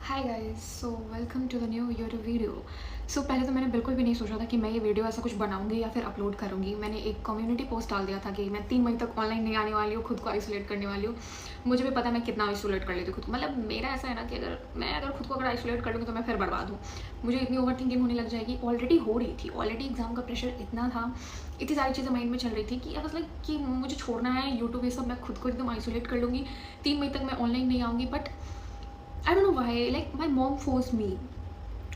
Hi guys, so welcome to the new YouTube video. So पहले तो मैंने बिल्कुल भी नहीं सोचा था कि मैं ये वीडियो ऐसा कुछ बनाऊंगी या फिर अपलोड करूंगी। मैंने एक कम्युनिटी पोस्ट डाल दिया था कि मैं 3 मई तक ऑनलाइन नहीं आने वाली हूँ, खुद को आइसोलेट करने वाली हूँ। मुझे भी पता है मैं कितना आइसोलेट कर लेती हूँ खुद को। मतलब मेरा ऐसा है ना कि अगर खुद को आइसोलेट कर लूँगी तो मैं फिर बर्बाद हूँ। मुझे इतनी ओवर थिंकिंग होने लग जाएगी। ऑलरेडी हो रही थी, ऑलरेडी एग्जाम का प्रेशर इतना था, इतनी सारी चीज़ें माइंड में चल रही थी कि बस लाइक कि मुझे छोड़ना है यूट्यूब, ये सब मैं खुद को एकदम आइसोलेट कर लूँगी। 3 मई तक मैं ऑनलाइन नहीं आऊँगी। But I don't know why, like my mom force me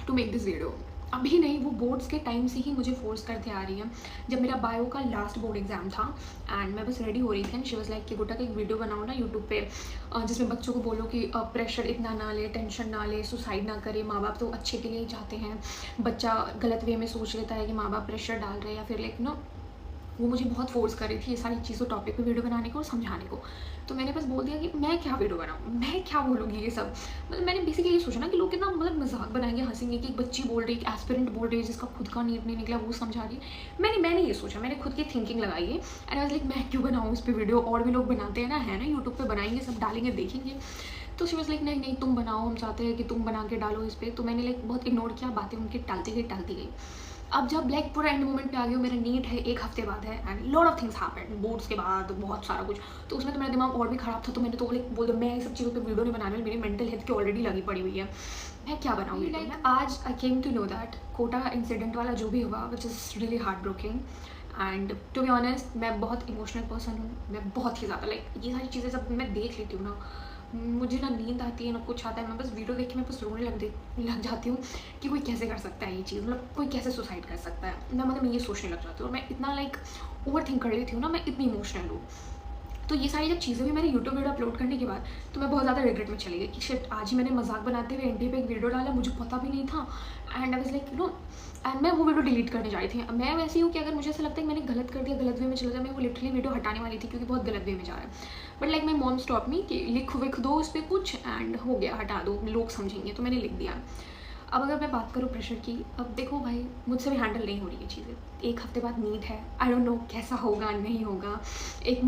to make this video. अभी नहीं, वो बोर्ड्स के टाइम से ही मुझे फोर्स करते आ रही है। जब मेरा बायो का लास्ट बोर्ड एग्जाम था एंड मैं बस रेडी हो रही थी एंड शी वाज लाइक कि गुड्डा का एक वीडियो बनाओ ना यूट्यूब पे, जिसमें बच्चों को बोलो कि प्रेशर इतना ना ले, टेंशन ना ले, सुसाइड ना करे। माँ बाप तो अच्छे के लिए ही चाहते हैं, बच्चा गलत वे में सोच लेता है कि माँ बाप प्रेशर डाल रहे हैं या फिर लाइक नो। वो मुझे बहुत फोर्स कर रही थी ये सारी चीज़ों टॉपिक पे वीडियो बनाने को और समझाने को। तो मैंने बस बोल दिया कि मैं क्या वीडियो बनाऊँ, मैं क्या बोलूँगी ये सब। मतलब मैंने बेसिकली ये सोचा ना कि लोग कितना मतलब मजाक बनाएंगे, हंसेंगे कि एक बच्ची बोल रही है, एक एस्पिरेंट बोल रही है जिसका खुद का नीट नहीं निकला, वो समझा रही है। मैंने ये सोचा, मैंने खुद की थिंकिंग लगाई है एंड आई वाज लाइक मैं क्यों बनाऊँ इस पर वीडियो, और भी लोग बनाते हैं ना, है ना, यूट्यूब पर बनाएंगे, सब डालेंगे, देखेंगे। तो शी वाज लाइक नहीं नहीं तुम बनाओ, हम चाहते हैं कि तुम बना के डालो इस पर। तो मैंने लाइक बहुत इग्नोर किया, बातें उनकी टालती गई। अब जब लाइक पूरा एंड मोमेंट पे आ गई, मेरा नीट है 1 हफ्ते बाद है and lot of things happened boards के बाद, बहुत सारा कुछ। तो उसमें तो मेरा दिमाग और भी खराब था। तो मैंने तो लाइक बोल दिया मैं ये सब चीज़ों पे वीडियो नहीं बनाने वाली, मेरी मेंटल हेल्थ की ऑलरेडी लगी पड़ी हुई है, मैं क्या बनाऊँगी। लाइक आज I came to know that Kota incident वाला जो भी हुआ which is really heartbreaking and to be honest मैं बहुत इमोशनल पर्सन हूँ। मैं बहुत ही ज़्यादा लाइक ये सारी चीज़ें जब मैं देख लेती हूँ ना, मुझे ना नींद आती है ना कुछ आता है। मैं बस वीडियो देख के मैं बस रोने लग जाती हूँ कि कोई कैसे कर सकता है ये चीज़, मतलब कोई कैसे सुसाइड कर सकता है। मैं ये सोचने लग जाती हूँ और मैं इतना लाइक ओवर थिंक कर लेती हूँ ना, मैं इतनी इमोशनल हूँ। तो ये सारी जब चीज़ें भी मैंने यूट्यूब वीडियो अपलोड करने के बाद तो मैं बहुत ज़्यादा रिग्रेट में चली गई कि शिट आज ही मैंने मजाक बनाते हुए एनटी पे एक वीडियो डाला, मुझे पता भी नहीं था and I was like and मैं वो वीडियो डिलीट करने जा रही थी। मैं वैसी हूँ कि अगर मुझे ऐसा लगता है कि मैंने गलत कर दिया, गलत वे में चला जाए, मैं वो लिटरली वीडियो हटाने वाली थी क्योंकि बहुत गलत वे में जा रहा है। But like my mom stop me कि लिख विख दो उस पर कुछ एंड हो गया, हटा दो, लोग समझेंगे। तो मैंने लिख दिया। अब अगर मैं बात करूँ प्रेशर की, अब देखो भाई मुझसे भी हैंडल नहीं हो रही ये चीज़ें। 1 हफ्ते बाद नीट है, आई डोंट नो कैसा होगा नहीं होगा।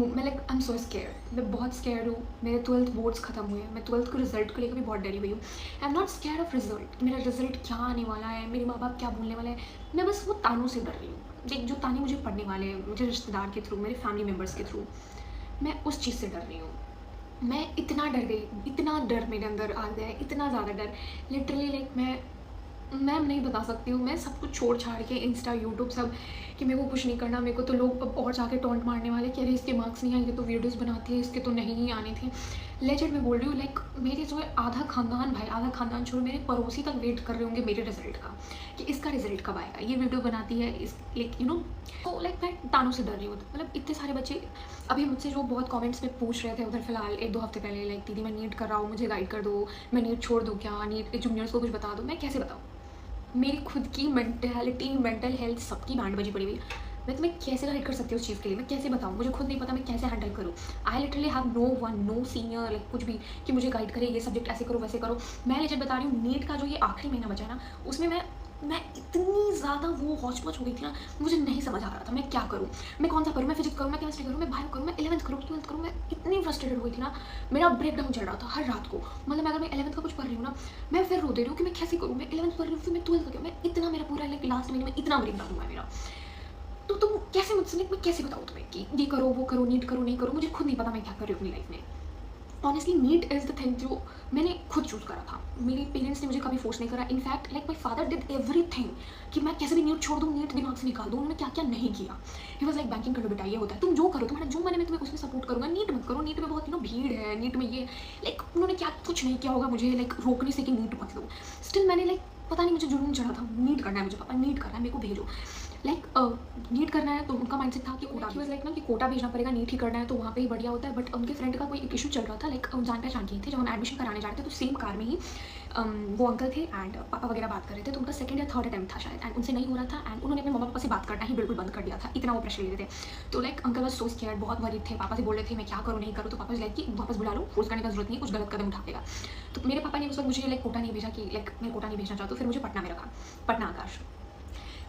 मैं like I am so scared, मैं बहुत स्केयर्ड हूँ। मेरे 12th बोर्ड्स खत्म हुए, मैं 12th के रिजल्ट को लेकर भी बहुत डरी हुई हूँ। I am not scared of result, मेरा रिजल्ट क्या आने वाला है, मेरे माँ बाप क्या बोलने वाले हैं, मैं बस वो तानों से डर रही हूँ। लाइक जो ताने मुझे पढ़ने वाले हैं, मुझे रिश्तेदार के थ्रू, मेरे फैमिली मेम्बर्स के थ्रू, मैं उस चीज़ से डर रही हूँ। मैं इतना डर गई, इतना डर मेरे अंदर आ गया है, इतना ज़्यादा डर लिटरली लाइक मैं नहीं बता सकती हूँ। मैं सब कुछ छोड़ छाड़ के इंस्टा यूट्यूब सब कि मेरे को कुछ नहीं करना, मेरे को तो लोग अब और जाके टॉन्ट मारने वाले कि अरे इसके मार्क्स नहीं आए, ये तो वीडियोस बनाती है, इसके तो नहीं ही आने थे। लेजेंड मैं बोल रही हूँ लाइक मेरे जो है आधा खानदान, भाई आधा खानदान छोड़, मेरे पड़ोसी तक वेट कर रहे होंगे मेरे रिजल्ट का कि इसका रिजल्ट कब आएगा, ये वीडियो बनाती है इस लाइक यू नो। तो लाइक मैं तानों से डर रही हूँ। मतलब इतने सारे बच्चे अभी मुझसे जो बहुत कमेंट्स में पूछ रहे थे उधर फिलहाल 1-2 हफ्ते पहले, लाइक दीदी मैं नीट कर रहा हूँ, मुझे गाइड कर दो, मैं नीट छोड़ दूँ क्या, नीट के जूनियर्स को कुछ बता दो। मैं कैसे बताऊँ, मेरी खुद की मेंटल हेल्थ सबकी बैंड बजी पड़ी हुई। मैं तुम्हें कैसे गाइड कर सकती हूँ उस चीज़ के लिए, मैं कैसे बताऊँ, मुझे खुद नहीं पता मैं कैसे हैंडल करूँ। I literally have no one, no senior like कुछ भी कि मुझे गाइड करे, ये सब्जेक्ट ऐसे करो वैसे करो। मैं लेजिट बता रही हूँ, नीट का जो ये आखिरी महीना बचा है ना, उसमें मैं इतनी ज़्यादा वो हौच-पौच हो गई थी ना, मुझे नहीं समझ आ रहा था मैं क्या करूँ, मैं कौन सा करूँ, मैं फिजिक्स करूँ, मैं केमिस्ट्री करूँ, मैं बायो करूँ, मैं 11th करूँ, 12th करूँ। मैं इतनी फ्रस्ट्रेटेड हो गई थी ना, मेरा ब्रेकडाउन चल रहा था हर रात को। मतलब अगर मैं 11th का कुछ पढ़ रही हूँ ना, मैं फिर रो दे रही हूँ कि मैं कैसे करूँ, मैं 11th पढ़ रही हूँ, फिर मैं 12th का, मैं इतना मेरा पूरा लाइक लास्ट महीने में इतना ब्रेकडाउन हुआ है मेरा। तो तुम कैसे मुझसे लाइक मैं कैसे बताऊँ तुम्हें कि ये करो वो करो, नीट करो नहीं करो, मुझे खुद नहीं पता मैं क्या कर रही हूँ अपनी लाइफ में। Honestly NEET is the thing जो मैंने खुद चूज़ करा था, मेरे पेरेंट्स ने मुझे कभी फोर्स नहीं करा। In fact like my father did everything कि मैं कैसे भी नीट छोड़ दूँ, नीट दिमाग से निकाल दूँ। उन्होंने क्या क्या नहीं किया। ही वॉज लाइक बैंकिंग कर लो बेटा, ये होता है, तुम जो करो, तुम्हारा जो मैंने मैं तुम्हें उसमें सपोर्ट करूँगा, नीट मत करो, नीट में बहुत भीड़ है, नीट में ये लाइक उन्होंने क्या कुछ नहीं किया होगा मुझे लाइक रोकने से कि नीट मत लो। स्टिल मैंने लाइक पता नहीं मुझे जुनून चढ़ा था, नीट करना है मुझे, पापा नीट करना है, मेरे को भेजो लाइक नीट करना है। तो उनका माइंडसेट था कि कोटा भी लाइक ना कि कोटा भेजना पड़ेगा, नीट ही करना है तो वहाँ पे ही बढ़िया होता है। बट उनके फ्रेंड का कोई एक इशू चल रहा था, लाइक जान पहचान की थे, जब हम एडमिशन कराने जा रहे थे तो सेम कार में ही वो अंकल थे एंड पापा वगैरह बात कर रहे थे। तो उनका 2nd या 3rd अटेम्प्ट था शायद एंड उनसे नहीं हो रहा था एंड उन्होंने अपने मम्मा पापा से बात करना ही बिल्कुल बंद कर दिया था, इतना वो प्रेशर ले रहे थे। तो लाइक अंकल बस सो स्केयर्ड, बहुत वरीड थे, पापा से बोल रहे थे मैं क्या करूँ नहीं करूँ। तो पापा लाइक कि वापस बुला लो, फोर्स करने का जरूरत नहीं है, कुछ गलत कदम उठा देगा। तो मेरे पापा ने उस वक्त मुझे लाइक कोटा नहीं भेजा कि लाइक मैं कोटा नहीं भेजना चाहता हूँ, फिर मुझे पटना में रखा, पटना आकाश।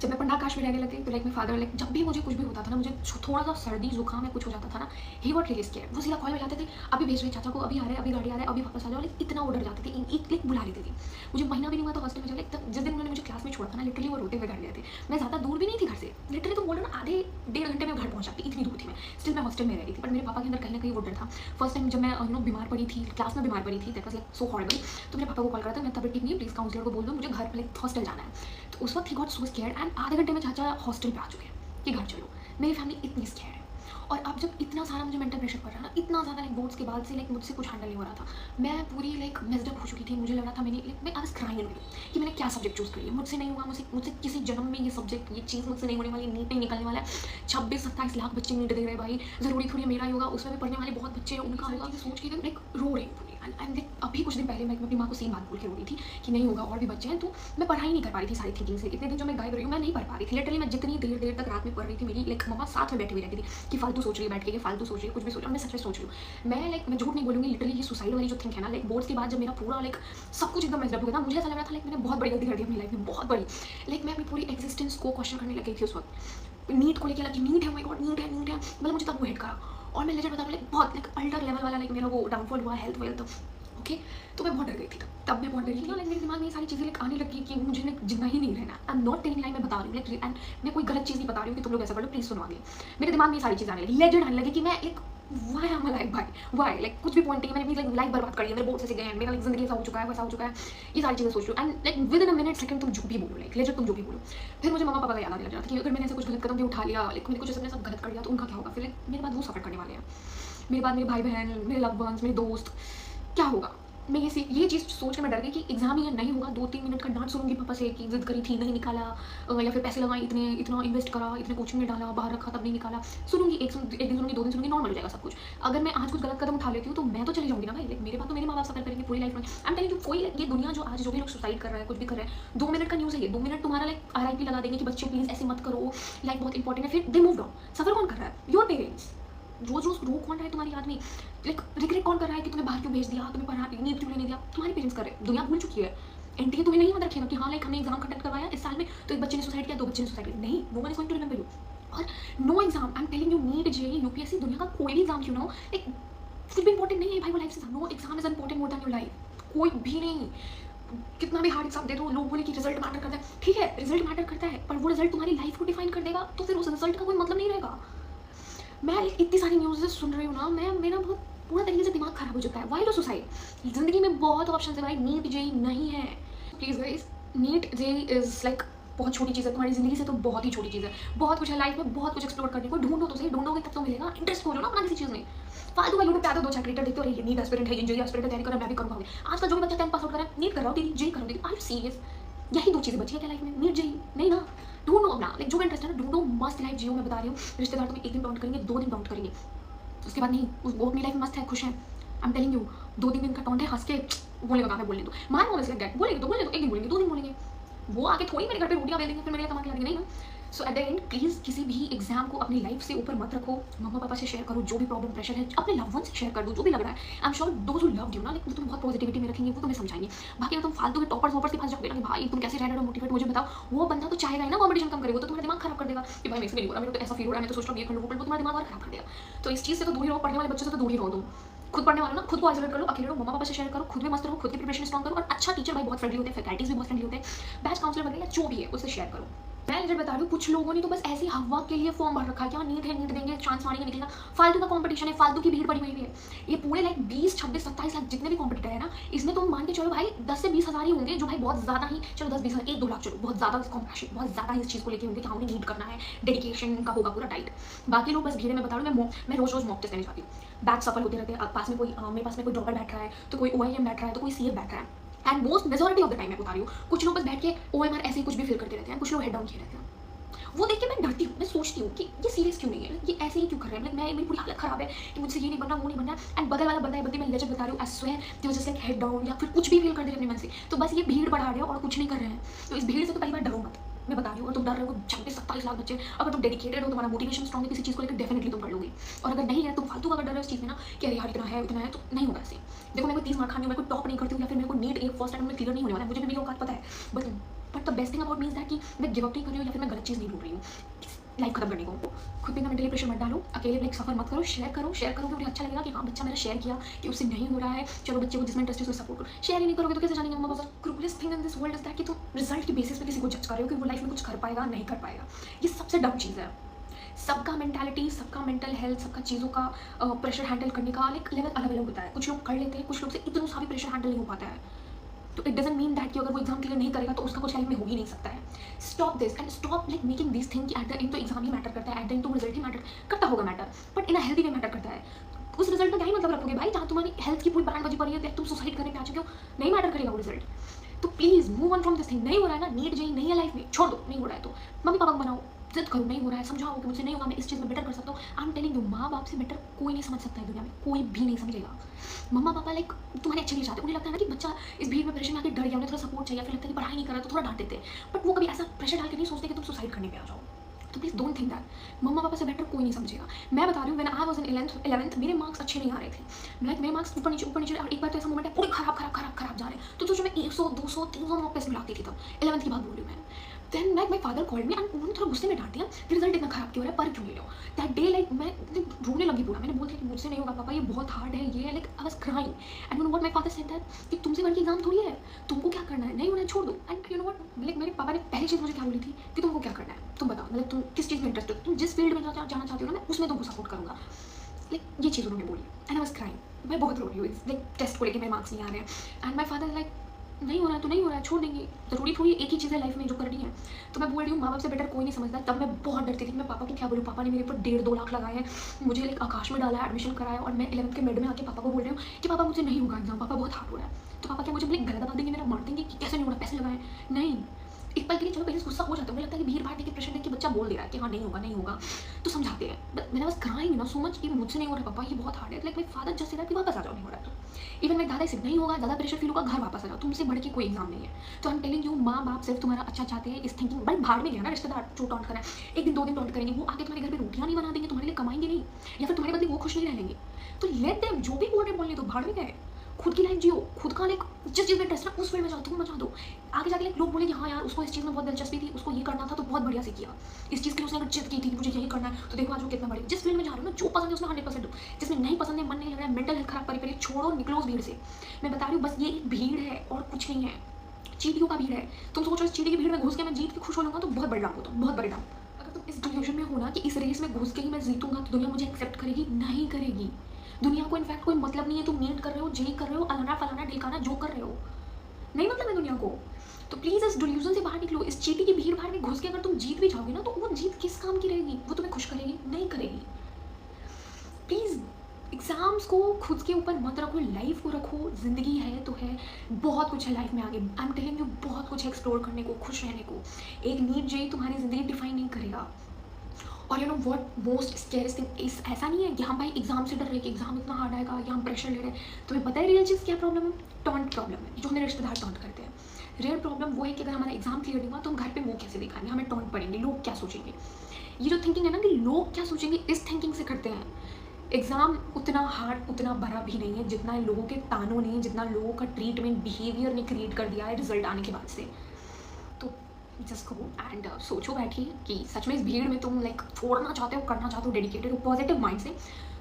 जब मैं पंडाकाश में रहने लगी तो लाइक मेरे फादर लाइक जब भी मुझे कुछ भी होता था ना, मुझे थोड़ा सा सर्दी जुकाम या कुछ हो जाता था ना, ही वॉट रिलीज किया, वो सीधा कॉल में लाते थे, अभी भेज रहे चाचा को, अभी आ रहे हैं, अभी गाड़ी आ रहा है, अभी वापस आ जाओ, लाइक इतना ऑर्डर जाते थे, एक एक बुला लेते थे। मुझे महीना भी नहीं हुआ था हॉस्टल में जब, लाइक जिस दिन उन्होंने मुझे क्लास में छोड़ा था ना, लिटरली वो रोते हुए घर गए थे। मैं ज़्यादा दूर भी नहीं थी घर से, लिटरली तो बोल रहा ना आधे 1.5 घंटे में घर पहुँच जाती, इतनी दूर थी मैं। स्टिल मैं हॉस्टल में रह रही थी, बट मेरे पापा के अंदर कहीं ना कहीं वो डर था। फर्स्ट टाइम जब मैं बीमार पड़ी थी, क्लास में बीमार पड़ी थी, that was like so horrible. तो मेरे पापा को कॉल करा था, मैं तबियत ठीक नहीं है, प्लीज़ काउंसलर को बोल दो, मुझे घर लाइक हॉस्टल जाना है। तो उस वक्त he got so scared and आधे घंटे में चाचा हॉस्टल पे आ चुके हैं कि घर चलो। मेरी फैमिली इतनी स्कैर्ड है। और अब जब इतना सारा मुझे मेंटल प्रेशर पड़ रहा ना, इतना ज़्यादा लाइक बोर्ड्स के बाद से लाइक मुझसे कुछ हैंडल नहीं हो रहा था। मैं पूरी लाइक मेस्ड अप हो चुकी थी। मुझे लग रहा था मैं आज क्राइंग इन कि मैंने क्या सब्जेक्ट चूज़ करी है, मुझसे नहीं हुआ, मुझसे किसी जन्म में ये सब्जेक्ट, ये चीज़ मुझसे नहीं होने वाली, नीट नहीं निकलने वाला है। 26-27 लाख बच्चे नीट दे रहे हैं भाई, ज़रूरी थोड़ी मेरा ही होगा, उसमें भी पढ़ने वाले बहुत बच्चे हैं, उनका होगा। सोच के लाइक रो रही पूरी। एंड अभी कुछ दिन पहले मैं अपनी माँ को सेम बात बोल के रो रही थी कि नहीं होगा, और भी बच्चे हैं। तो मैं पढ़ाई नहीं कर पा रही थी सारी थिंकिंग से। इतने दिन जो मैं गायब रही हूँ, मैं नहीं पढ़ पा रही थी। लिटरली मैं जितनी देर तक रात में पढ़ रही थी, मेरी लाइक मम्मा साथ में बैठी हुई रहती थी कि फालतू सोच रही है बैठ के, फालतू सोच रही है, कुछ भी सोच रही है। मैं सच में सोच रही हूँ। मैं झूठ नहीं बोलूँगी, लिटरली ये सुसाइड वाली जो थिंक है ना, लाइक बोर्ड्स के बाद जब मेरा पूरा लाइक सब कुछ एकदम मेस्ड अप हो गया था, मुझे ऐसा लग रहा था लाइक मैंने बहुत बड़ी गलती कर दी अपनी लाइफ में, बहुत बड़ी। लाइक मैं अपनी पूरी एग्जिस्टेंस को क्वेश्चन करने लगी थी उस वक्त। नीट को लेकर लगी, नीट है, माय गॉड नीट है, मतलब मुझे तब वो हिट करा। और मैं लेजर बता रहा हूँ लाइक बहुत लाइक अल्टर लेवल वाला लाइक मेरा वो डाउनफॉल हुआ हेल्थ वेल्थ। ओके, तो मैं बहुत डर गई थी तब मैं बहुत डर गई थी ना। लाइक मेरे दिमाग में ये सारी चीज़ें लाइक आने लगी कि मुझे लाइक जिंदा ही नहीं रहना। I am not telling like, मैं बता रही हूँ लाइक, एंड मैं कोई गलत चीज़ नहीं बता रही हूँ कि तुम लोग ऐसा कर लो, प्लीज़ सुनो आगे। मेरे दिमाग में ये सारी चीज़ आने लगी, लेजेंड आने लगी कि मैं एक वाई एम लाइक भाई, वाई लाइक कुछ भी पॉइंट नहीं, मैंने अपनी लाइफ बर्बाद कर ली है, मेरे बोर्ड से गए हैं, मेरा लाइक जिंदगी ऐसा हो चुका है, वैसा हो चुका है, ये सारी चीज़ें सोच लो। And like within a minute second तुम जो भी बोलो, लाइक लेजेंड तुम जो भी बोलो। फिर मुझे मम्मा पापा का याद आने लग जाता कि अगर मैंने ऐसा कुछ गलत कदम भी उठा लिया, लाइक मैंने कुछ अपने साथ गलत कर लिया, तो उनका क्या होगा। फिर लाइक मेरे बाद वो सफ़र करने वाले हैं, मेरे बाद मेरे भाई बहन, मेरे लव वंस, मेरे दोस्त, क्या होगा। मैं ये चीज़ सोच के मैं डर गई कि एग्जाम ही नहीं होगा, 2-3 मिनट का डांट सुनूंगी पापा से कि जिद करी थी नहीं निकाला, या फिर पैसे लगाए इतना इन्वेस्ट करा, इतने कोचिंग में डाला, बाहर रखा तब नहीं निकाला। सुनूंगी एक दिन सुनूंगी, 2 दिन सुनूंगी, नॉर्मल हो जाएगा सब कुछ। अगर मैं आज कुछ गलत कदम उठा लेती हूँ तो मैं तो चली जाऊंगी ना भाई। लाइक मेरे बाद तो मेरे माँ बाप सफर करेंगे पूरी लाइफ में। आई एम टेलिंग यू, कोई ये दुनिया जो आज जो भी लोग सुसाइड कर रहा है, कुछ भी कर रहा है, 2 मिनट का न्यूज़ है ये, 2 मिनट तुम्हारा लाइक RIP लगा देंगे कि बच्चे प्लीज़ ऐसे मत करो, लाइफ बहुत इंपॉर्टेंट है, फिर दे मूव ऑन। सफर कौन कर रहा है? Your parents. रोज रो कौन रहा है तुम्हारी याद में, लाइक रिग्रेट कौन कर रहा है कि तुम्हें बाहर क्यों भेज दिया, तुम्हें पढ़ा नीट क्यों नहीं दिया? तुम्हारे पेरेंट्स कर रहे हैं, दुनिया भूल चुकी है। एनटीए तुम्हें नहीं याद रखेगा कि हाँ लाइक हमने एग्जाम कंडक्ट करवाया इस साल में, तो एक बच्चे ने सुसाइड किया, 2 बच्चे ने सुसाइड किया, नहीं, no one is going to remember you. और no exam, I am telling you, NEET JEE UPSC, दुनिया का कोई भी एग्जाम क्यों ना हो, एक कुछ भी इंपॉर्टेंट नहीं है भाई वो लाइफ से। No exam is important more than your life, कोई भी नहीं। कितना भी हार्ड एग्जाम दे दो, लोग बोले कि रिजल्ट मैटर करता है, ठीक है रिजल्ट मैटर करता है, पर वो रिजल्ट तुम्हारी लाइफ को डिफाइन कर देगा, तो फिर उस रिजल्ट का कोई मतलब नहीं रहेगा। मैं इतनी सारी न्यूज़ सुन रही हूँ ना, मेरा बहुत पूरा तरीके से दिमाग खराब हो चुका है। Why do suicide? जिंदगी में बहुत ऑप्शन है भाई, नीट जेईई नहीं है। Please guys, NEET JEE is like बहुत छोटी चीज़ है तुम्हारी ज़िंदगी से, तो बहुत ही छोटी चीज़ है। बहुत कुछ है लाइफ में, बहुत कुछ एक्सप्लोर करने को, ढूंढो तो सही, ढूंढोगे तब तो मिलेगा। इंटरेस्ट हो ना अपना किसी चीज़ में, फालतू का यूट्यूब पे आ दो 4 क्रिएटर देखते हो, ये नीट एस्पिरेंट है, जेईई एस्पिरेंट है, तैयारी करो, मैं भी करूँगा। आजकल जो भी बच्चा 10 पास आउट कर रहा है, नीट कर रहा हो, जेईई कर रहा हो, आर यू सीरियस? यही 2 चीज़ें बची है क्या लाइफ में? नीट जेईई नहीं ना। ढूंढो अपना, लाइक जो भी इंटरेस्ट है ना ढूंढो, मस्त लाइफ जियो। मैं बता रही हूँ, रिश्तेदार तुम्हें 1 दिन डाउट करेंगे, 2 दिन डाउट करेंगे, उसके बाद नहीं, वो अपनी लाइफ में मस्त है, खुश है। आई एम टेलिंग यू, 2-3 दिन का टॉन्ट है, हंस के बोलेगा काम है, बोलने दो, मार मोमेंट्स लाइक दैट, बोलेंगे तो 1 दिन बोलेंगे, 2 दिन बोलेंगे, वो आके थोड़ी मेरे घर पे रोटियां बेल देंगे, फिर मेरे लिए कमा के ला देंगे, नहीं ना। सो एट द एंड प्लीज़ किसी भी एग्जाम को अपनी लाइफ से ऊपर मत रखो। मम्मा पापा से शेयर करो जो भी प्रॉब्लम प्रेशर है, अपने लव वन से शेयर कर दो जो भी लग रहा है। I am sure those who loved you ना, लेकिन तुम बहुत पॉजिटिविटी में रखेंगे, वो तुम्हें समझाएंगे। बाकी तुम फालतू के टॉपर्स वॉपर्स के पास जाओगे ना कि भाई तुम कैसे रह रहे हो, मोटिवेट मुझे बताओ, वो बंदा तो चाहेगा ही ना कंपटीशन कम करे, वो तो तुम्हारा दिमाग खराब कर देगा कि भाई मेरे नहीं हो रहा, मेरे को तो ऐसा फील हो रहा है, मैं तो सोच रहा हूँ ये कर लूँ, वो तुम्हारा दिमाग और खराब कर देगा। तो इस चीज़ से तो दूर ही रहो, पढ़ने वाले बच्चों से तो दूर ही रहो तुम। खुद पढ़ने वाले ना, खुद को आइसोलेट करो, अकेले रहो, मम्मा पापा से शेयर करो, खुद भी मस्त रहो, खुद की प्रिपरेशन स्ट्रॉन्ग करो, और अच्छा टीचर भाई बहुत फ्रेंडली होते हैं, फैकल्टीज भी बहुत फ्रेंडली होते हैं, बैच काउंसलर वगैरह जो भी है उससे शेयर करो। मैं लेकर बता रही हूँ, कुछ लोगों ने तो बस ऐसी हवा के लिए फॉर्म भर रखा है, क्या नीट है, नीट देंगे, चांस मारेंगे निकलेगा। फालतू का कंपटीशन है, फालतू की भीड़ पड़ी हुई है। ये पूरे लाइक 20, 26, 27 लाख जितने भी कॉम्पिटिटर है ना, इसमें तुम मान के चलो भाई 10 से 20 हज़ार ही होंगे जो भाई बहुत ज़्यादा ही, चलो 10-20 हज़ार, 1-2 लाख चलो, बहुत ज़्यादा कॉम्पिटिशन, बहुत ज़्यादा इस चीज़ को लेकर होंगे कि हमें नीट करना है, डेडिकेशन का होगा पूरा टाइट। बाकी लोग बस भीड़ में बता रहा हूँ, मैं रोज़ मॉक टेस्ट देने जाती हूँ, बैच सफल होते रहते हैं। पास में कोई मेरे पास में कोई ड्रॉपर बैठ रहा है, तो कोई OIM बैठ रहा है, तो कोई CF बैठ रहा है। And most majority of the time मैं बता रही हूँ, कुछ लोग बस बैठ के OMR ऐसे ही कुछ भी फिल करते रहते हैं, कुछ लोग हेड डाउन किए रहते हैं। वो देख के मैं डरती हूँ, मैं सोचती हूँ कि ये सीरियस क्यों नहीं है, ये ऐसे ही क्यों कर रहे हैं, मैं मेरी पूरी हालत खराब है कि मुझसे ये नहीं बनना, वो नहीं बनना। एंड बगल वाला बंदा है, बंदी मैं लेजर बता रही हूँ, I swear they was just like head down, या फिर कुछ भी फील कर दे रहे अपने मन से, तो बस ये भीड़ बढ़ा रहे हो और कुछ नहीं कर रहे हैं। तो इस भीड़ से तो पहली बार डरो मत, मैं बता रही हूँ। और तुम डर रहे हो 26-27 लाख बच्चे, अगर तुम डेडिकेटेड हो, तुम्हारा मोटिवेशन स्ट्रॉन्ग है किसी चीज़ को लेकर, डेफिनेटली तुम कर लोगे। और अगर नहीं है, तुम फालतू का अगर डर रहे हो इस चीज़ में ना कि अरे यार इतना है, तो नहीं होगा ऐसे। देखो मैं कोई 30 मार्क खानी हूँ, मैं कोई टॉप नहीं करती हूँ, या फिर मेरे को नीट एक फर्स्ट टाइम में क्लियर नहीं होने वाला है, मुझे भी मेरी औकात पता है, but but the best thing about means that कि मैं गिव अप नहीं कर रही हूँ या फिर मैं गलत चीज़ नहीं ढूंढ रही हूँ लाइफ खत्म करने को। खुद पे इतना मेंटली प्रेशर मत डालो, अकेले लाइक सफर मत करो, शेयर करो कि मुझे अच्छा लगेगा कि हाँ बच्चा मेरा शेयर किया कि उससे नहीं हो रहा है, चलो बच्चे को जिसमें इंटरेस्ट है उसको सपोर्ट करो। शेयर ही नहीं करोगे तो कैसे जानेंगे मम्मा पापा। Cruellest thing in this world is that कि तुम रिजल्ट के बेसिस पे किसी को जज कर रहे हो कि वो लाइफ में कुछ कर पाएगा नहीं कर पाएगा। ये सबसे डम चीज़ है। सबका मेंटालिटी, सबका मेंटल हेल्थ, सबका चीज़ों का प्रेशर हैंडल करने का एक लेवल अलग अलग होता है। कुछ लोग कर लेते हैं, कुछ लोग से इतना सा भी प्रेशर हैंडल नहीं हो पाता है। तो इट डजंट मीन दैट कि अगर वो एग्जाम क्लियर नहीं करेगा तो उसका कुछ लाइफ में हो ही नहीं सकता है। Stop this and stop like making this thing कि एट द एंड तो एग्जाम ही मैटर करता है, एट द एंड तो रिजल्ट ही मैटर करता होगा matter, but in a healthy way matter करता है। उस रिजल्ट में क्या ही मतलब रखोगे भाई जहाँ तुम्हारी हेल्थ की पूरी बैंड बजी पड़ी है, तुम सुसाइड करने पे आ चुके हो, नहीं मैटर करेगा वो रिजल्ट। तो please move on from this thing. नहीं हो रहा है ना, नीट जेई नहीं है लाइफ में, छोड़ दो। नहीं हो रहा है तो मम्मी पापा को बनाओ, जिद करो, नहीं हो रहा है समझाओ कि मुझसे नहीं होगा, मैं इस चीज़ में बेटर कर सकता हूँ। आई एम टेलिंग यू, माँ बाप से बेटर कोई नहीं समझ सकता है दुनिया में, कोई भी नहीं समझेगा। मम्मा पापा लाइक तुम्हारे अच्छे लिए चाहते, उन्हें लगता है ना कि बच्चा इस भीड़ में प्रेशर में आके डर गया, उन्हें थोड़ा सपोर्ट चाहिए, फिर लगता है कि पढ़ाई नहीं कर रहा तो थोड़ा डांट देते हैं, बट वो कभी ऐसा प्रेशर डाल के नहीं सोचते कि तुम सुसाइड करने पे आ जाओ। तो प्लीज़ डोंट थिंक दैट। मम्मा पापा से बेटर कोई नहीं समझेगा। मैं बता रही हूँ, when I was in 11th मेरे मार्क्स अच्छे नहीं आ रहे थे, लाइक मेरे मार्क्स ऊपर नीचे और एक बार तो ऐसा मोमेंट है पूरे खराब जा रहे हैं। तो जो मैं 100 200 300 मॉक टेस्ट मिलाती थी तब 11th की बात बोल रही हूँ मैं। Then like my father called me and उन्होंने थोड़ा गुस्से में डांट दिया कि रिजल्ट इतना खराब क्यों हो रहा है, पर क्यों ले लो। दैट डे लाइक मैं रोने लगी पूरा। मैंने बोल दिया कि मुझसे नहीं होगा पापा, ये बहुत हार्ड है, ये like I was crying and you know what my father said that कि तुमसे बड़ी एग्जाम थोड़ी है, तुमको क्या करना है, नहीं होना है छोड़ दो। And you know what like मेरे पापा ने पहली चीज़ मुझे क्या बोली थी कि तुमको क्या करना है, तुम बताओ, मतलब तुम किस चीज़ में इंटरेस्ट हो, तुम जिस फील्ड में जाना चाहती हो ना मैं उसमें तुमको सपोर्ट करूँगा। लाइक ये चीज़ उन्होंने बोली एंड आई वाज क्राइंग। मैं बहुत रो रही हूँ लाइक टेस्ट को लेकर मेरे मार्क्स नहीं आ रहे हैं एंड माय फादर लाइक नहीं हो रहा है तो नहीं हो रहा है, छोड़ देंगे, ज़रूरी थोड़ी एक ही चीज़ है लाइफ में जो करनी है। तो मैं बोल रही हूँ माँ बाप से बेटर कोई नहीं समझता। तब मैं बहुत डरती थी कि मैं पापा को क्या बोलूँ, पापा ने मेरे ऊपर 1.5-2 लाख लगाए हैं, मुझे लाइक आकाश में डाला है, एडमिशन कराया और मैं 11th के मिड में आके पापा को बोल रही हूँ कि पापा मुझे नहीं होगा एग्जाम, पापा बहुत हार्ड हो रहा है। तो पापा क्या मुझे गलत बता देंगे, मेरा मार देंगे कि कैसे नहीं हो रहा, पैसे लगाए नहीं। एक पल के लिए चलो पेरेंट्स गुस्सा हो जाते हैं, मुझे लगता है कि भीड़ भाड़ देख के प्रेशर देख के बच्चा बोल दे रहा है कि हाँ नहीं होगा तो समझाते हैं। बट मैंने बस क्राइंग ना सो मच कि मुझसे नहीं हो रहा पापा, ये बहुत हार्ड है। Like my father just said कि वापस आ जाओ, नहीं हो रहा तो इवन मेरे दादा से नहीं होगा, ज़्यादा प्रेशर फील होगा, घर वापस आ जाओ, तुमसे बढ़ के कोई एग्जाम नहीं है। तो आई एम टेलिंग यू, माँ बाप सिर्फ तुम्हारा अच्छा चाहते हैं इस थिंकिंग। भाई भाड़ में गया ना रिश्तेदार जो टॉन्ट करा है, एक दिन 2 दिन टॉन्ट करेंगे, वो आके तुम्हारे घर पे रोटियाँ नहीं बना देंगे, तुम्हारे लिए कमाएंगे नहीं, या फिर तुम्हारे बदले वो खुश नहीं रहेंगे। तो लेट देम, जो भी बोल रहे बोलने दो, भाड़ में गए, खुद की लाइफ जियो, खुद का लाइक जिस चीज़ में इंटरेस्ट है उस फील्ड में जाओ, तुम मचा दो। आगे जाके लोग बोले कि हाँ यार उसको इस चीज़ में बहुत दिलचस्पी थी, उसको ये करना था तो बहुत बढ़िया से किया, इस चीज़ की उसने अगर जिद की थी कि मुझे यही करना है तो देखो आज वो कितना बढ़िया। जिस फील्ड में जा रहे हो ना, जो पसंद है उसमें 100% दो, जिसमें नहीं पसंद है, मन नहीं लग रहा है, मेंटल हेल्थ खराब पड़ी छोड़ो, निकलो उस भीड़ से। मैं बता रही हूँ बस ये एक भीड़ है और कुछ नहीं है, चीटियों का भीड़ है। तुम सोचो इस चीटी की भीड़ में घुस के मैं जीत के खुश हो लूँगा तो बहुत बड़ा हो, तुम बहुत बड़े डाम। अगर तुम इस डिल्यूजन में हो ना कि इस रेस में घुस के ही मैं जीतूंगा तो दुनिया मुझे एक्सेप्ट करेगी, नहीं करेगी। दुनिया को इनफैक्ट कोई मतलब नहीं है, तुम नीट कर रहे हो, जेई कर रहे हो, अलाना फलाना ढिकाना जो कर रहे हो, नहीं मतलब है दुनिया को। तो प्लीज़ इस डिल्यूजन से बाहर निकलो। इस चीटी की भीड़ भाड़ में घुस के अगर तुम जीत भी जाओगे ना तो वो जीत किस काम की रहेगी, वो तुम्हें खुश करेगी, नहीं करेगी। प्लीज़ एग्ज़ाम्स को खुद के ऊपर मत रखो, लाइफ को रखो। ज़िंदगी है तो है, बहुत कुछ है लाइफ में आगे। आई एम टेलिंग यू, बहुत कुछ है एक्सप्लोर करने को, खुश रहने को। एक नीट जेई तुम्हारी ज़िंदगी डिफाइन नहीं करेगा। और you know what most scariest thing इस, ऐसा नहीं है कि हम भाई एग्जाम से डर रहे कि एग्जाम इतना हार्ड आएगा या हम प्रेशर ले रहे हैं। तुम्हें पता है रियल चीज़ क्या प्रॉब्लम है? टॉन्ट प्रॉब्लम है, जो हमें रिश्तेदार टॉन्ट करते हैं। रियल प्रॉब्लम वो है कि अगर हमारा एग्जाम क्लियर नहीं हुआ तो हम घर पे मुँह कैसे दिखाएंगे, हमें टॉन्ट पड़ेंगे, लोग क्या सोचेंगे। ये जो थिंकिंग है ना कि लोग क्या सोचेंगे, इस थिंकिंग से करते हैं। एग्ज़ाम उतना हार्ड, उतना बड़ा भी नहीं है जितना लोगों के तानों ने, जितना लोगों का ट्रीटमेंट बिहेवियर ने क्रिएट कर दिया है रिजल्ट आने के बाद से। तो जस्ट गो एंड सोचो बैठिए कि सच में इस भीड़ में तुम लाइक छोड़ना चाहते हो, करना चाहते हो, डेडिकेटेड हो, पॉजिटिव माइंड से,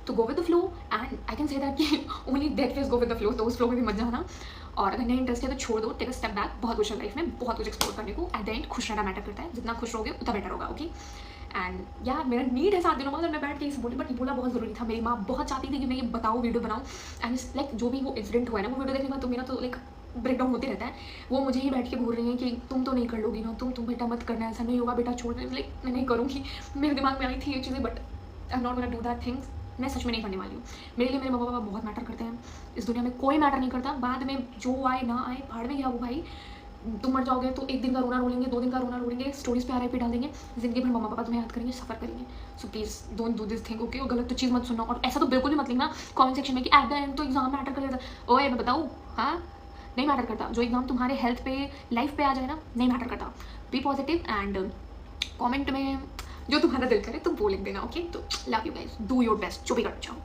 तो go with the flow. And I can say that कि only that phase go with the flow, तो उस फ्लो में भी मत जाना। और अगर नहीं इंटरेस्ट है तो छोड़ दो, टेक अ स्टेप बैक। बहुत कुछ है लाइफ में, बहुत कुछ एक्सप्लोर करने को। एट द एंड खुश रहना मैटर करता है, जितना खुश रहोगे उतना बेटर होगा। ओके एंड यार मेरा नीड है 7 दिनों बाद मैं बैठ के इसे बोली, बट ये बोला बहुत ज़रूरी था। मेरी माँ बहुत चाहती थी कि मैं ये बताऊँ, वीडियो बनाऊँ। एंड लाइक जो भी वो इंसिडेंट हुआ है ना, वो वीडियो देखने के बाद तो मेरा तो लाइक ब्रेकडाउन होते रहता है। वो मुझे ही बैठ के बोल रही हैं कि तुम तो नहीं कर लोगी ना, तुम बेटा मत करना, ऐसा नहीं होगा बेटा, छोड़ दे। लाइक मैं नहीं करूँगी, मेरे दिमाग में आई थी ये चीज़ें, but I am not gonna do that things. मैं सच में नहीं करने वाली हूँ। मेरे लिए मेरे माँ बाबा बहुत मैटर करते हैं, इस दुनिया में कोई मैटर नहीं करता। बाद में जो आए ना आए, भाड़ में गया वो भाई। तुम मर जाओगे तो 1 दिन का रोना रो लेंगे, 2 दिन का रोना रो लेंगे, स्टोरीज पे RIP डाल देंगे, जिंदगी भर मम्मा पापा तुम्हें याद करेंगे, सफ़र करेंगे। So please don't do this thing, okay. और गलत तो चीज़ मत सुनना, और ऐसा तो बिल्कुल भी मत लिखना कमेंट सेक्शन में कि एट द एंड तो एग्जाम मैटर करेगा। ओए मैं बताऊँ, हाँ नहीं मैटर करता। जो एग्जाम तुम्हारे हेल्थ पे, लाइफ पे आ जाए ना, नहीं मैटर करता। बी पॉजिटिव एंड कमेंट में जो तुम्हारा दिल करे तुम वो लिख देना, ओके। तो love you guys, do your best, जो भी करना चाहो।